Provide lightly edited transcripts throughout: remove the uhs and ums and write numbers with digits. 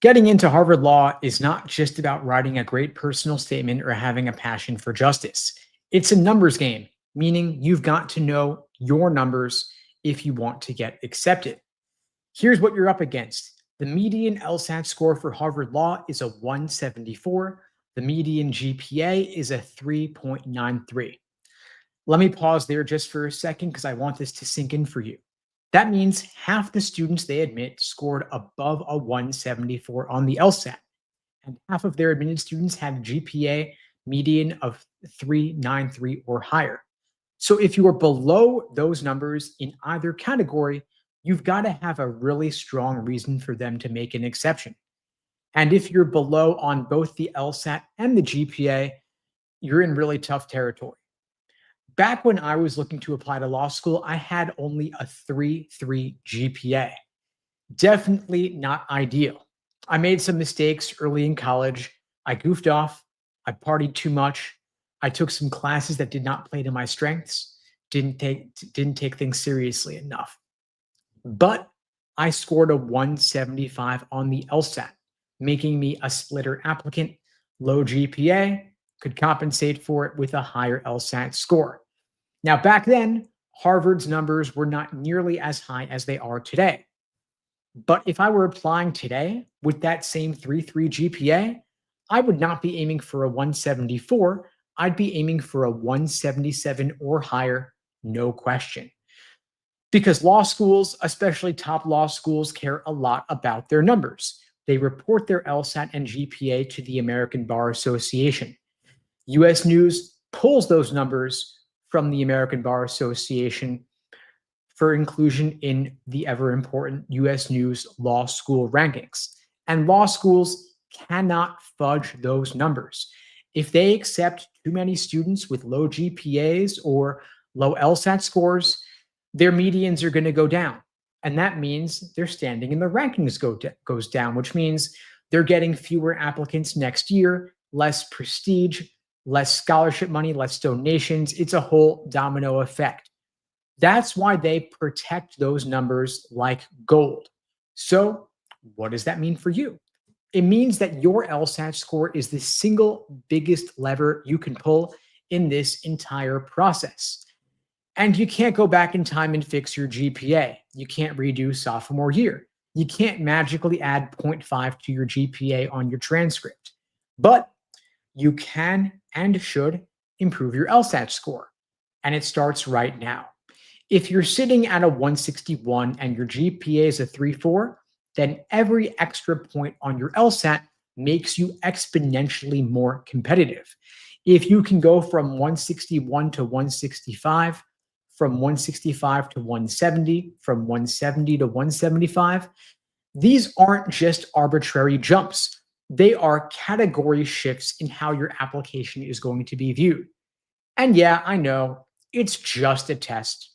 Getting into Harvard Law is not just about writing a great personal statement or having a passion for justice. It's a numbers game, meaning you've got to know your numbers if you want to get accepted. Here's what you're up against. The median LSAT score for Harvard Law is a 174. The median GPA is a 3.93. Let me pause there just for a second because I want this to sink in for you. That means half the students they admit scored above a 174 on the LSAT, and half of their admitted students had a GPA median of 393 or higher. So if you are below those numbers in either category, you've got to have a really strong reason for them to make an exception. And if you're below on both the LSAT and the GPA, you're in really tough territory. Back when I was looking to apply to law school, I had only a 3.3 GPA. Definitely not ideal. I made some mistakes early in college. I goofed off. I partied too much. I took some classes that did not play to my strengths. Didn't take things seriously enough. But I scored a 175 on the LSAT, making me a splitter applicant. Low GPA could compensate for it with a higher LSAT score. Now, back then, Harvard's numbers were not nearly as high as they are today. But if I were applying today with that same 3.3 GPA, I would not be aiming for a 174. I'd be aiming for a 177 or higher, no question. Because law schools, especially top law schools, care a lot about their numbers. They report their LSAT and GPA to the American Bar Association. US News pulls those numbers from the American Bar Association for inclusion in the ever important US News Law School rankings. And law schools cannot fudge those numbers. If they accept too many students with low GPAs or low LSAT scores, their medians are going to go down. And that means their standing in the rankings goes down, which means they're getting fewer applicants next year, less prestige, less scholarship money, less donations. It's a whole domino effect. That's why they protect those numbers like gold. So what does that mean for you? It means that your LSAT score is the single biggest lever you can pull in this entire process. And you can't go back in time and fix your GPA. You can't redo sophomore year. You can't magically add 0.5 to your GPA on your transcript. But you can and should improve your LSAT score. And it starts right now. If you're sitting at a 161 and your GPA is a 3.4, then every extra point on your LSAT makes you exponentially more competitive. If you can go from 161 to 165, from 165 to 170, from 170 to 175, these aren't just arbitrary jumps. They are category shifts in how your application is going to be viewed. And yeah, I know, it's just a test.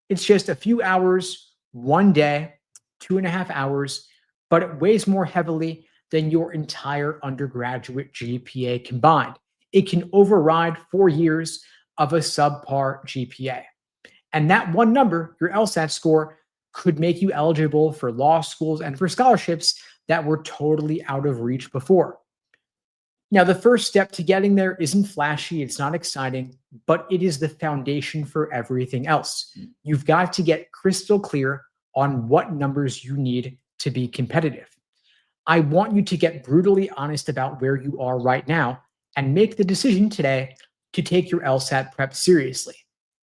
It's just a few hours, one day, 2.5 hours, but it weighs more heavily than your entire undergraduate GPA combined. It can override 4 years of a subpar GPA. And that one number, your LSAT score, could make you eligible for law schools and for scholarships that were totally out of reach before. Now, the first step to getting there isn't flashy, it's not exciting, but it is the foundation for everything else. You've got to get crystal clear on what numbers you need to be competitive. I want you to get brutally honest about where you are right now and make the decision today to take your LSAT prep seriously.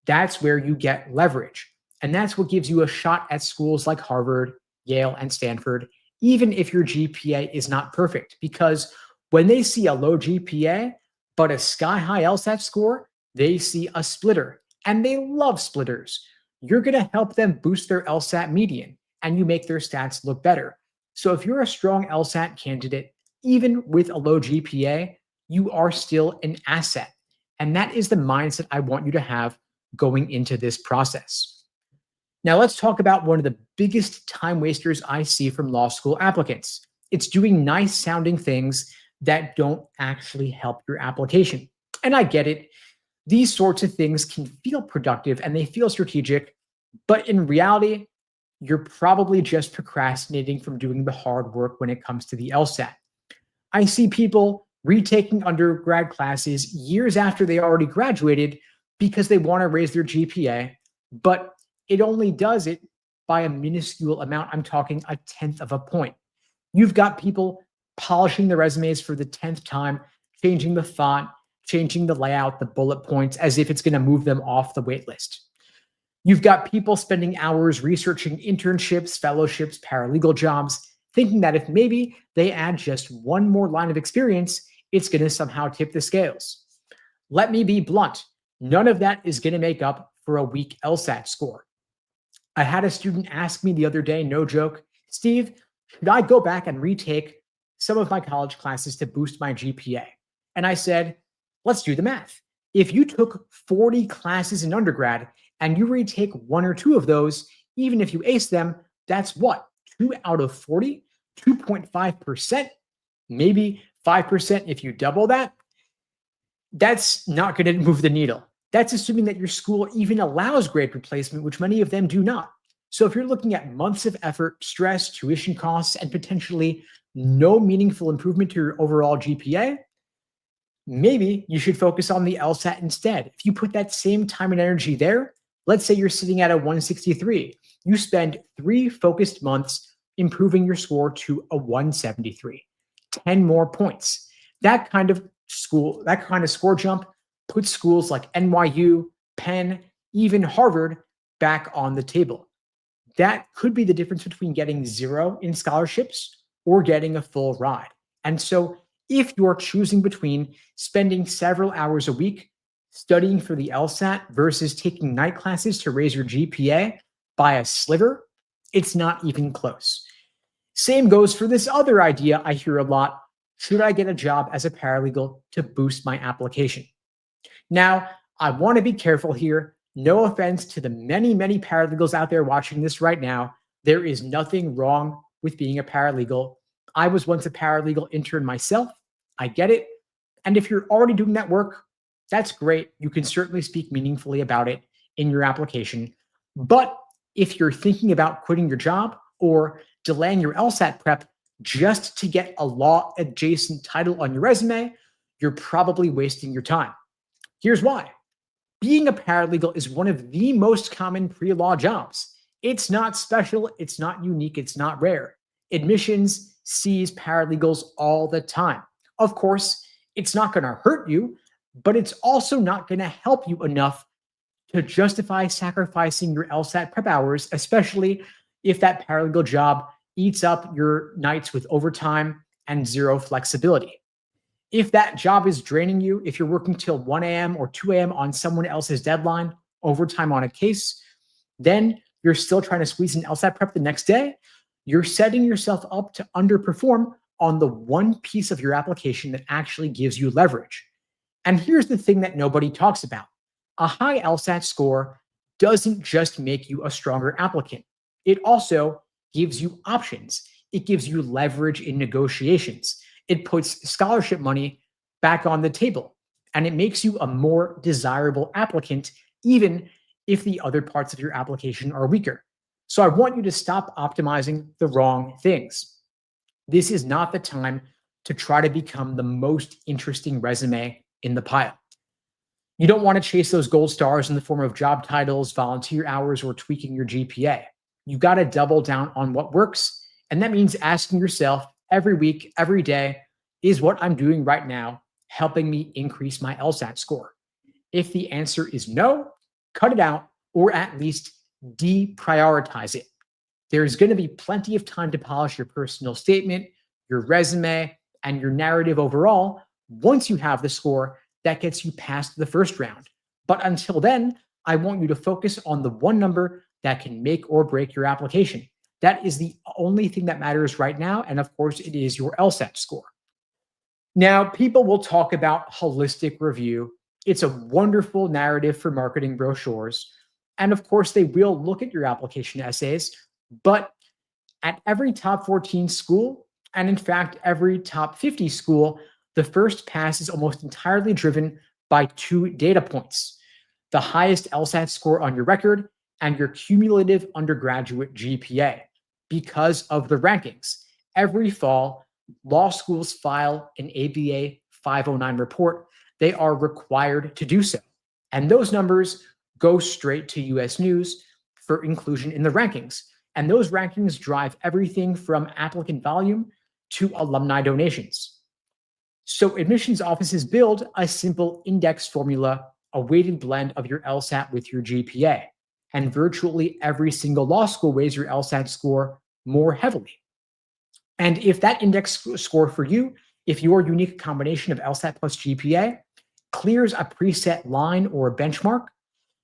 That's where you get leverage. And that's what gives you a shot at schools like Harvard, Yale, and Stanford, even if your GPA is not perfect. Because when they see a low GPA, but a sky-high LSAT score, they see a splitter. And they love splitters. You're going to help them boost their LSAT median, and you make their stats look better. So if you're a strong LSAT candidate, even with a low GPA, you are still an asset. And that is the mindset I want you to have going into this process. Now, let's talk about one of the biggest time wasters I see from law school applicants. It's doing nice sounding things that don't actually help your application. And I get it. These sorts of things can feel productive and they feel strategic, but in reality, you're probably just procrastinating from doing the hard work when it comes to the LSAT. I see people retaking undergrad classes years after they already graduated because they want to raise their GPA, but it only does it by a minuscule amount. I'm talking a tenth of a point. You've got people polishing the resumes for the 10th time, changing the font, changing the layout, the bullet points, as if it's going to move them off the wait list. You've got people spending hours researching internships, fellowships, paralegal jobs, thinking that if maybe they add just one more line of experience, it's going to somehow tip the scales. Let me be blunt. None of that is going to make up for a weak LSAT score. I had a student ask me the other day, no joke, Steve, should I go back and retake some of my college classes to boost my GPA? And I said, let's do the math. If you took 40 classes in undergrad and you retake one or two of those, even if you ace them, that's what? 2 out of 40, 2.5%, maybe 5% if you double that. That's not going to move the needle. That's assuming that your school even allows grade replacement, which many of them do not. So if you're looking at months of effort, stress, tuition costs, and potentially no meaningful improvement to your overall GPA, maybe you should focus on the LSAT instead. If you put that same time and energy there, let's say you're sitting at a 163, you spend 3 focused months improving your score to a 173, 10 more points. That kind of score jump puts schools like NYU, Penn, even Harvard back on the table. That could be the difference between getting 0 in scholarships or getting a full ride. And so if you're choosing between spending several hours a week studying for the LSAT versus taking night classes to raise your GPA by a sliver, it's not even close. Same goes for this other idea I hear a lot. Should I get a job as a paralegal to boost my application? Now, I want to be careful here. No offense to the many, many paralegals out there watching this right now. There is nothing wrong with being a paralegal. I was once a paralegal intern myself. I get it. And if you're already doing that work, that's great. You can certainly speak meaningfully about it in your application. But if you're thinking about quitting your job or delaying your LSAT prep just to get a law adjacent title on your resume, you're probably wasting your time. Here's why. Being a paralegal is one of the most common pre-law jobs. It's not special, it's not unique, it's not rare. Admissions sees paralegals all the time. Of course, it's not going to hurt you, but it's also not going to help you enough to justify sacrificing your LSAT prep hours, especially if that paralegal job eats up your nights with overtime and 0 flexibility. If that job is draining you, if you're working till 1 a.m. or 2 a.m. on someone else's deadline, overtime on a case, then you're still trying to squeeze in LSAT prep the next day, you're setting yourself up to underperform on the one piece of your application that actually gives you leverage. And here's the thing that nobody talks about. A high LSAT score doesn't just make you a stronger applicant. It also gives you options. It gives you leverage in negotiations. It puts scholarship money back on the table, and it makes you a more desirable applicant, even if the other parts of your application are weaker. So I want you to stop optimizing the wrong things. This is not the time to try to become the most interesting resume in the pile. You don't want to chase those gold stars in the form of job titles, volunteer hours, or tweaking your GPA. You've got to double down on what works. And that means asking yourself every week, every day, is what I'm doing right now helping me increase my LSAT score? If the answer is no, cut it out or at least deprioritize it. There's going to be plenty of time to polish your personal statement, your resume, and your narrative overall once you have the score that gets you past the first round. But until then, I want you to focus on the one number that can make or break your application. That is the only thing that matters right now. And of course, it is your LSAT score. Now, people will talk about holistic review. It's a wonderful narrative for marketing brochures. And of course, they will look at your application essays. But at every top 14 school, and in fact, every top 50 school, the first pass is almost entirely driven by 2 data points: the highest LSAT score on your record and your cumulative undergraduate GPA because of the rankings. Every fall, law schools file an ABA 509 report. They are required to do so. And those numbers go straight to US News for inclusion in the rankings. And those rankings drive everything from applicant volume to alumni donations. So admissions offices build a simple index formula, a weighted blend of your LSAT with your GPA. And virtually every single law school weighs your LSAT score more heavily. And if that index score for you, if your unique combination of LSAT plus GPA clears a preset line or a benchmark,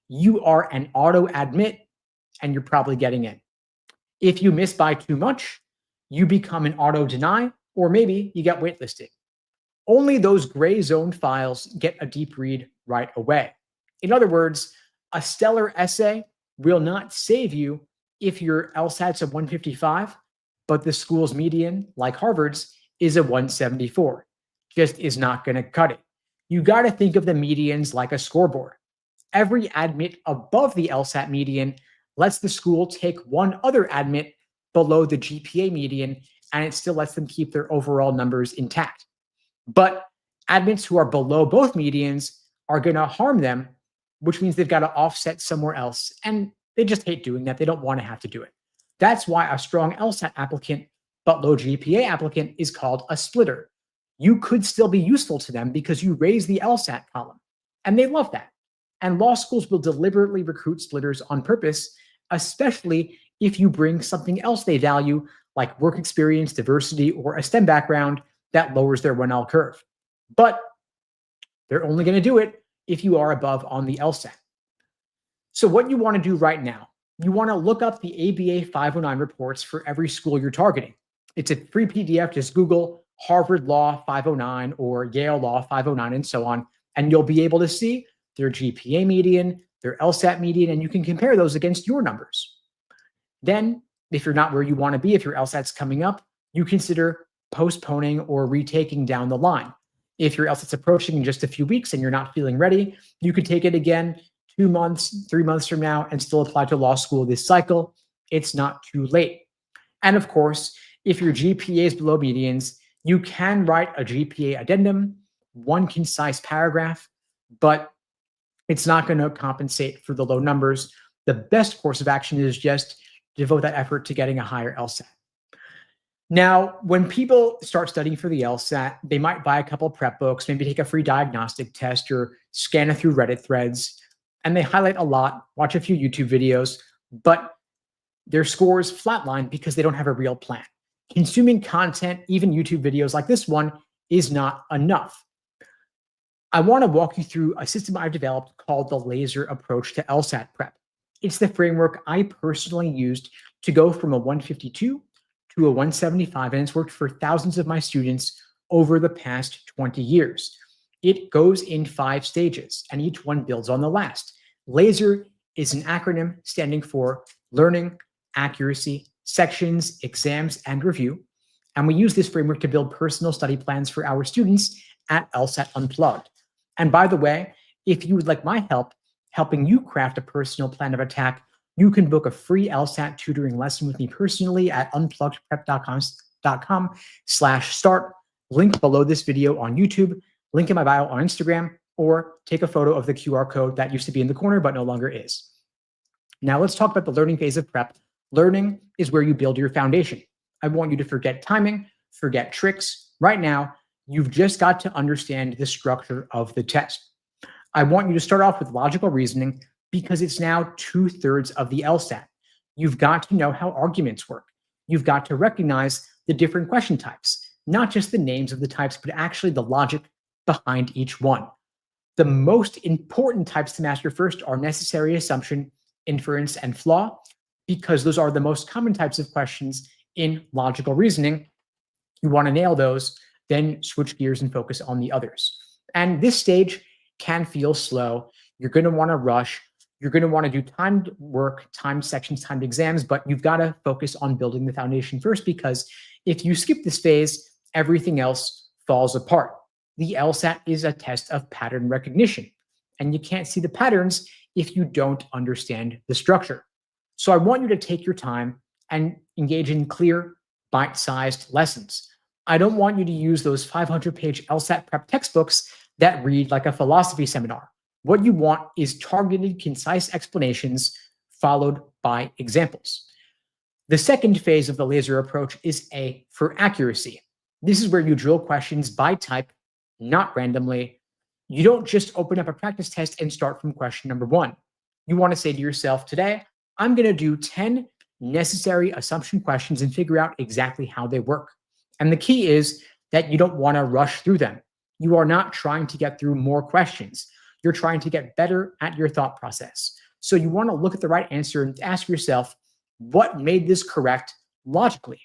you are an auto admit and you're probably getting in. If you miss by too much, you become an auto deny, or maybe you get waitlisted. Only those gray zone files get a deep read right away. In other words, a stellar essay will not save you if your LSAT's a 155, but the school's median, like Harvard's, is a 174. Just is not going to cut it. You got to think of the medians like a scoreboard. Every admit above the LSAT median lets the school take one other admit below the GPA median, and it still lets them keep their overall numbers intact. But admits who are below both medians are going to harm them, which means they've got to offset somewhere else. And they just hate doing that. They don't want to have to do it. That's why a strong LSAT applicant but low GPA applicant is called a splitter. You could still be useful to them because you raise the LSAT column. And they love that. And law schools will deliberately recruit splitters on purpose, especially if you bring something else they value, like work experience, diversity, or a STEM background that lowers their 1L curve. But they're only going to do it if you are above on the LSAT. So what you want to do right now, you want to look up the ABA 509 reports for every school you're targeting. It's a free PDF. Just Google Harvard Law 509 or Yale Law 509 and so on, and you'll be able to see their GPA median, their LSAT median, and you can compare those against your numbers. Then, if you're not where you want to be, if your LSAT's coming up, you consider postponing or retaking down the line. If your LSAT's approaching in just a few weeks and you're not feeling ready, you could take it again 2 months, 3 months from now and still apply to law school this cycle. It's not too late. And of course, if your GPA is below medians, you can write a GPA addendum, one concise paragraph, but it's not going to compensate for the low numbers. The best course of action is just devote that effort to getting a higher LSAT. Now, when people start studying for the LSAT, they might buy a couple prep books, maybe take a free diagnostic test or scan it through Reddit threads, and they highlight a lot, watch a few YouTube videos, but their scores flatline because they don't have a real plan. Consuming content, even YouTube videos like this one, is not enough. I want to walk you through a system I've developed called the laser approach to LSAT prep. It's the framework I personally used to go from a 152 to a 175, and it's worked for thousands of my students over the past 20 years. It goes in 5 stages, and each one builds on the last. LASER is an acronym standing for Learning, Accuracy, Sections, Exams, and Review. And we use this framework to build personal study plans for our students at LSAT Unplugged. And by the way, if you would like my help helping you craft a personal plan of attack, you can book a free LSAT tutoring lesson with me personally at unpluggedprep.com/start. Link below this video on YouTube, link in my bio on Instagram, or take a photo of the QR code that used to be in the corner but no longer is. Now let's talk about the learning phase of prep. Learning is where you build your foundation. I want you to forget timing, forget tricks. Right now, you've just got to understand the structure of the test. I want you to start off with logical reasoning because it's now 2/3 of the LSAT. You've got to know how arguments work. You've got to recognize the different question types, not just the names of the types, but actually the logic behind each one. The most important types to master first are necessary assumption, inference, and flaw, because those are the most common types of questions in logical reasoning. You want to nail those, then switch gears and focus on the others. And this stage can feel slow. You're going to want to rush. You're going to want to do timed work, timed sections, timed exams, but you've got to focus on building the foundation first, because if you skip this phase, everything else falls apart. The LSAT is a test of pattern recognition, and you can't see the patterns if you don't understand the structure. So I want you to take your time and engage in clear, bite-sized lessons. I don't want you to use those 500-page LSAT prep textbooks that read like a philosophy seminar. What you want is targeted, concise explanations followed by examples. The second phase of the laser approach is A for accuracy. This is where you drill questions by type, not randomly. You don't just open up a practice test and start from question number 1. You want to say to yourself, today, I'm going to do 10 necessary assumption questions and figure out exactly how they work. And the key is that you don't want to rush through them. You are not trying to get through more questions. You're trying to get better at your thought process. So you want to look at the right answer and ask yourself, what made this correct logically?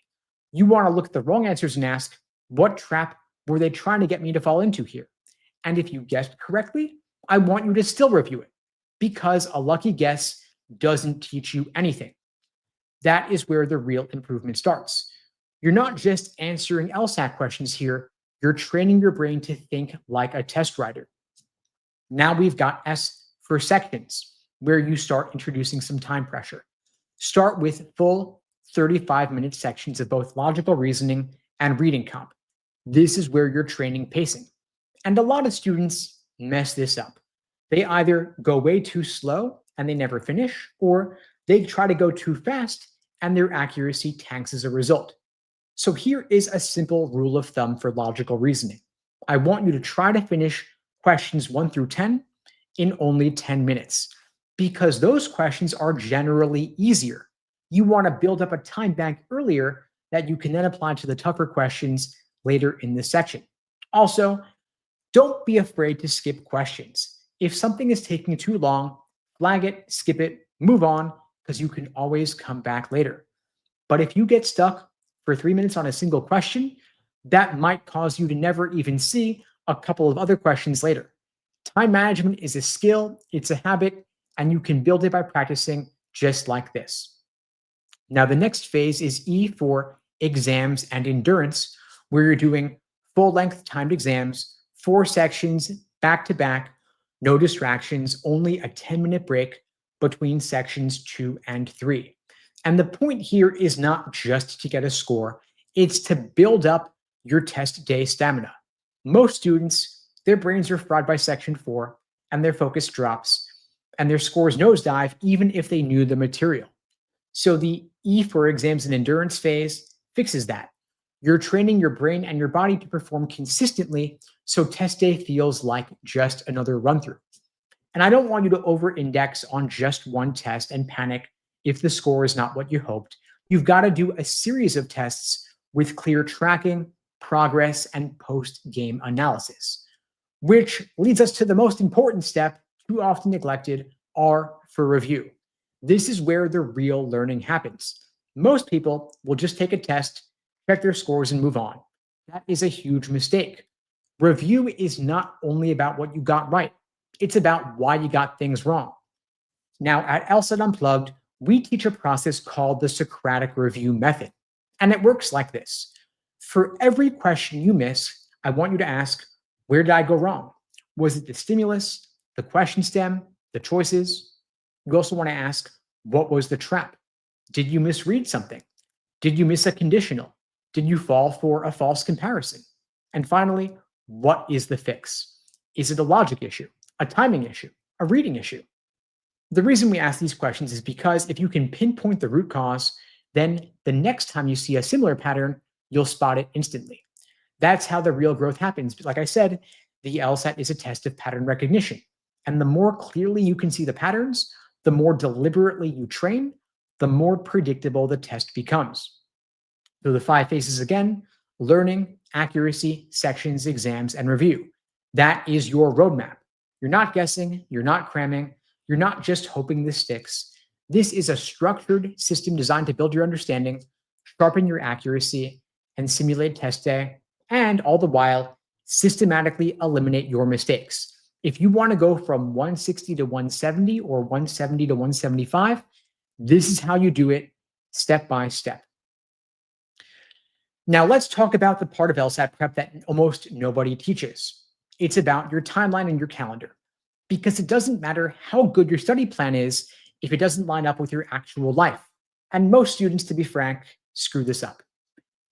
You want to look at the wrong answers and ask, what trap were they trying to get me to fall into here? And if you guessed correctly, I want you to still review it, because a lucky guess doesn't teach you anything. That is where the real improvement starts. You're not just answering LSAT questions here, you're training your brain to think like a test writer. Now we've got S for sections, where you start introducing some time pressure. Start with full 35-minute sections of both logical reasoning and reading comp. This is where you're training pacing. And a lot of students mess this up. They either go way too slow and they never finish, or they try to go too fast and their accuracy tanks as a result. So here is a simple rule of thumb for logical reasoning. I want you to try to finish questions 1 through 10 in only 10 minutes, because those questions are generally easier. You want to build up a time bank earlier that you can then apply to the tougher questions later in this section. Also, don't be afraid to skip questions. If something is taking too long, flag it, skip it, move on, because you can always come back later. But if you get stuck for 3 minutes on a single question, that might cause you to never even see a couple of other questions later. Time management is a skill, it's a habit, and you can build it by practicing just like this. Now, the next phase is E for exams and endurance, where you're doing full-length timed exams, 4 sections back to back, no distractions, only a 10-minute break between sections 2 and 3. And the point here is not just to get a score, it's to build up your test day stamina. Most students, their brains are fried by section 4 and their focus drops and their scores nosedive even if they knew the material. So the E for exams and endurance phase fixes that. You're training your brain and your body to perform consistently so test day feels like just another run through. And I don't want you to over-index on just one test and panic if the score is not what you hoped. You've got to do a series of tests with clear tracking, progress, and post-game analysis, which leads us to the most important step, too often neglected, R for review. This is where the real learning happens. Most people will just take a test, check their scores, and move on. That is a huge mistake. Review is not only about what you got right, it's about why you got things wrong. Now, at LSAT Unplugged, we teach a process called the Socratic review method, and it works like this. For every question you miss, I want you to ask, where did I go wrong? Was it the stimulus, the question stem, the choices? You also want to ask, what was the trap? Did you misread something? Did you miss a conditional? Did you fall for a false comparison? And finally, what is the fix? Is it a logic issue, a timing issue, a reading issue? The reason we ask these questions is because if you can pinpoint the root cause, then the next time you see a similar pattern, you'll spot it instantly. That's how the real growth happens. But like I said, the LSAT is a test of pattern recognition. And the more clearly you can see the patterns, the more deliberately you train, the more predictable the test becomes. So the 5 phases again: learning, accuracy, sections, exams, and review. That is your roadmap. You're not guessing, you're not cramming, you're not just hoping this sticks. This is a structured system designed to build your understanding, sharpen your accuracy, and simulate test day, and all the while, systematically eliminate your mistakes. If you want to go from 160 to 170 or 170 to 175, this is how you do it step by step. Now let's talk about the part of LSAT prep that almost nobody teaches. It's about your timeline and your calendar. because it doesn't matter how good your study plan is if it doesn't line up with your actual life. And most students, to be frank, screw this up.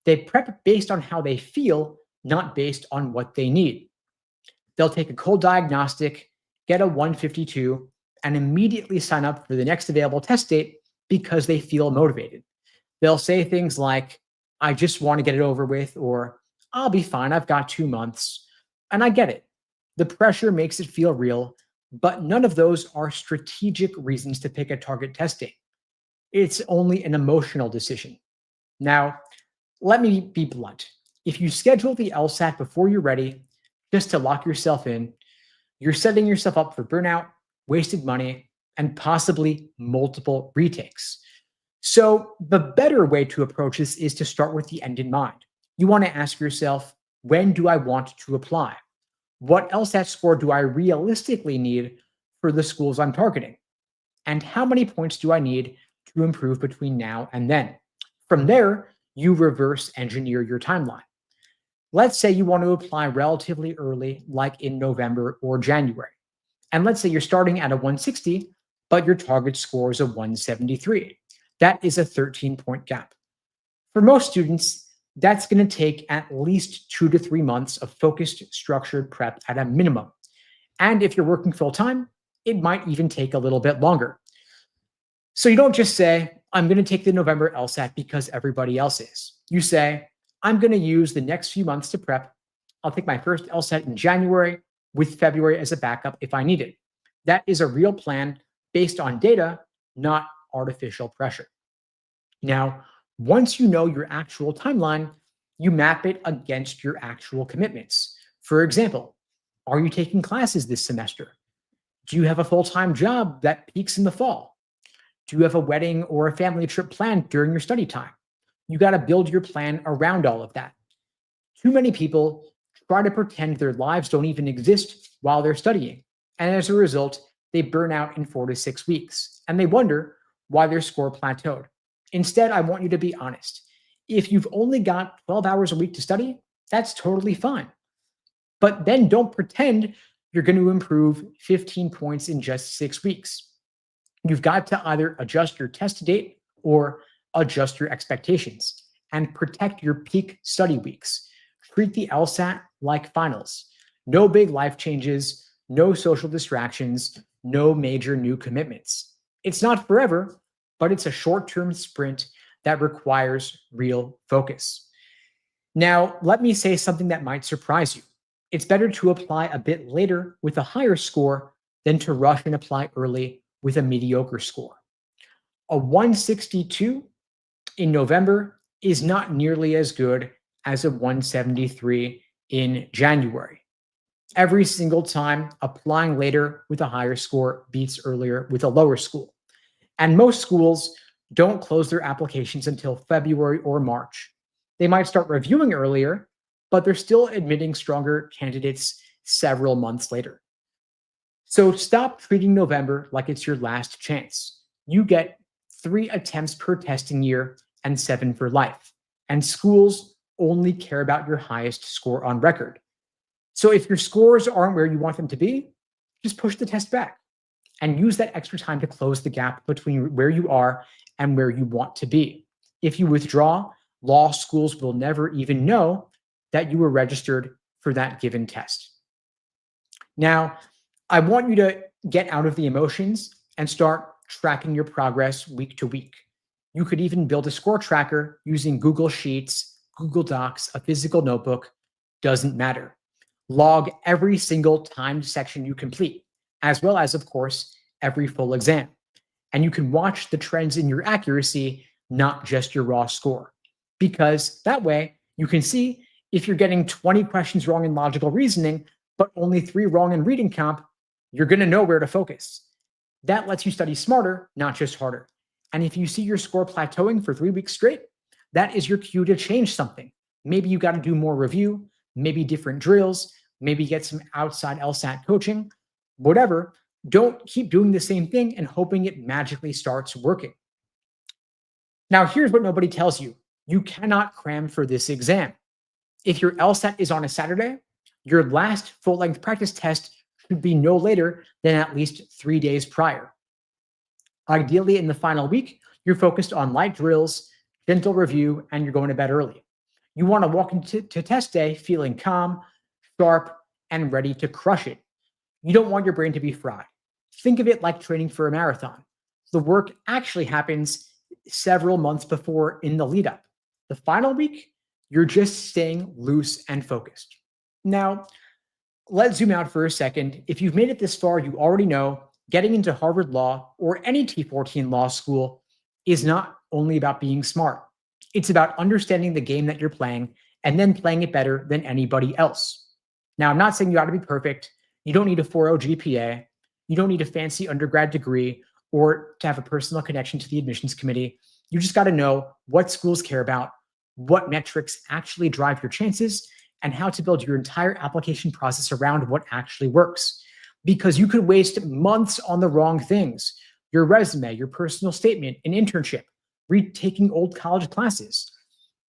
They prep based on how they feel, not based on what they need. They'll take a cold diagnostic, get a 152, and immediately sign up for the next available test date because they feel motivated. They'll say things like, I just want to get it over with, or I'll be fine, I've got 2 months. And I get it. The pressure makes it feel real, but none of those are strategic reasons to pick a target test date. It's only an emotional decision. Now, let me be blunt. If you schedule the LSAT before you're ready, just to lock yourself in, you're setting yourself up for burnout, wasted money, and possibly multiple retakes. So, the better way to approach this is to start with the end in mind. You want to ask yourself, when do I want to apply? What LSAT score do I realistically need for the schools I'm targeting? And how many points do I need to improve between now and then? From there, you reverse engineer your timeline. Let's say you want to apply relatively early, like in November or January. And let's say you're starting at a 160, but your target score is a 173. That is a 13-point gap. For most students, that's going to take at least 2 to 3 months of focused, structured prep at a minimum. And if you're working full time, it might even take a little bit longer. So you don't just say, I'm going to take the November LSAT because everybody else is. You say, I'm going to use the next few months to prep. I'll take my first LSAT in January with February as a backup if I need it. That is a real plan based on data, not artificial pressure. Now, once you know your actual timeline, you map it against your actual commitments. For example, are you taking classes this semester? Do you have a full-time job that peaks in the fall? Do you have a wedding or a family trip planned during your study time? You got to build your plan around all of that. Too many people try to pretend their lives don't even exist while they're studying. And as a result, they burn out in 4 to 6 weeks. And they wonder why their score plateaued. Instead, I want you to be honest. If you've only got 12 hours a week to study, that's totally fine. But then don't pretend you're going to improve 15 points in just 6 weeks. You've got to either adjust your test date or adjust your expectations and protect your peak study weeks. Treat the LSAT like finals. No big life changes, no social distractions, no major new commitments. It's not forever, but it's a short-term sprint that requires real focus. Now, let me say something that might surprise you. It's better to apply a bit later with a higher score than to rush and apply early with a mediocre score. A 162 in November is not nearly as good as a 173 in January. Every single time, applying later with a higher score beats earlier with a lower score. And most schools don't close their applications until February or March. They might start reviewing earlier, but they're still admitting stronger candidates several months later. So stop treating November like it's your last chance. You get 3 attempts per testing year and 7 for life. And schools only care about your highest score on record. So if your scores aren't where you want them to be, just push the test back and use that extra time to close the gap between where you are and where you want to be. If you withdraw, law schools will never even know that you were registered for that given test. Now, I want you to get out of the emotions and start tracking your progress week to week. You could even build a score tracker using Google Sheets, Google Docs, a physical notebook, doesn't matter. Log every single timed section you complete, as well as, of course, every full exam. And you can watch the trends in your accuracy, not just your raw score. Because that way, you can see if you're getting 20 questions wrong in logical reasoning, but only 3 wrong in reading comp, you're going to know where to focus. That lets you study smarter, not just harder. And if you see your score plateauing for 3 weeks straight, that is your cue to change something. Maybe you got to do more review, maybe different drills, maybe get some outside LSAT coaching, whatever. Don't keep doing the same thing and hoping it magically starts working. Now, here's what nobody tells you. You cannot cram for this exam. If your LSAT is on a Saturday, your last full-length practice test should be no later than at least 3 days prior. Ideally, in the final week, you're focused on light drills, gentle review, and you're going to bed early. You want to walk into test day feeling calm, sharp, and ready to crush it. You don't want your brain to be fried. Think of it like training for a marathon. The work actually happens several months before in the lead up. The final week, you're just staying loose and focused. Now, let's zoom out for a second. If you've made it this far, you already know getting into Harvard Law or any T14 law school is not only about being smart. It's about understanding the game that you're playing and then playing it better than anybody else. Now, I'm not saying you got to be perfect. You don't need a 4.0 GPA. You don't need a fancy undergrad degree or to have a personal connection to the admissions committee. You just got to know what schools care about, what metrics actually drive your chances, and how to build your entire application process around what actually works. Because you could waste months on the wrong things: your resume, your personal statement, an internship, retaking old college classes.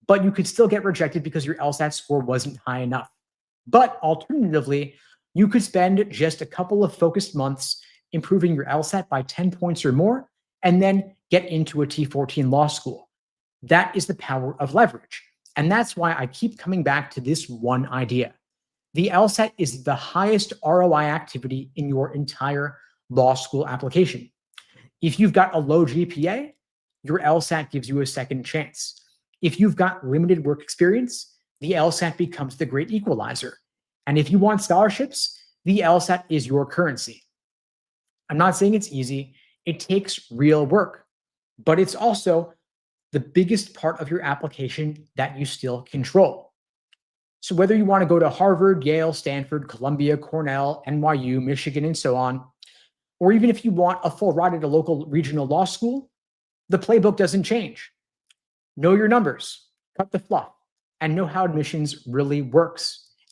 But you could still get rejected because your LSAT score wasn't high enough. But alternatively, you could spend just a couple of focused months improving your LSAT by 10 points or more, and then get into a T14 law school. That is the power of leverage. And that's why I keep coming back to this one idea. The LSAT is the highest ROI activity in your entire law school application. If you've got a low GPA, your LSAT gives you a second chance. If you've got limited work experience, the LSAT becomes the great equalizer. And if you want scholarships, the LSAT is your currency. I'm not saying it's easy. It takes real work, but it's also the biggest part of your application that you still control. So whether you want to go to Harvard, Yale, Stanford, Columbia, Cornell, NYU, Michigan, and so on, or even if you want a full ride at a local regional law school, the playbook doesn't change. Know your numbers, cut the fluff, and know how admissions really works.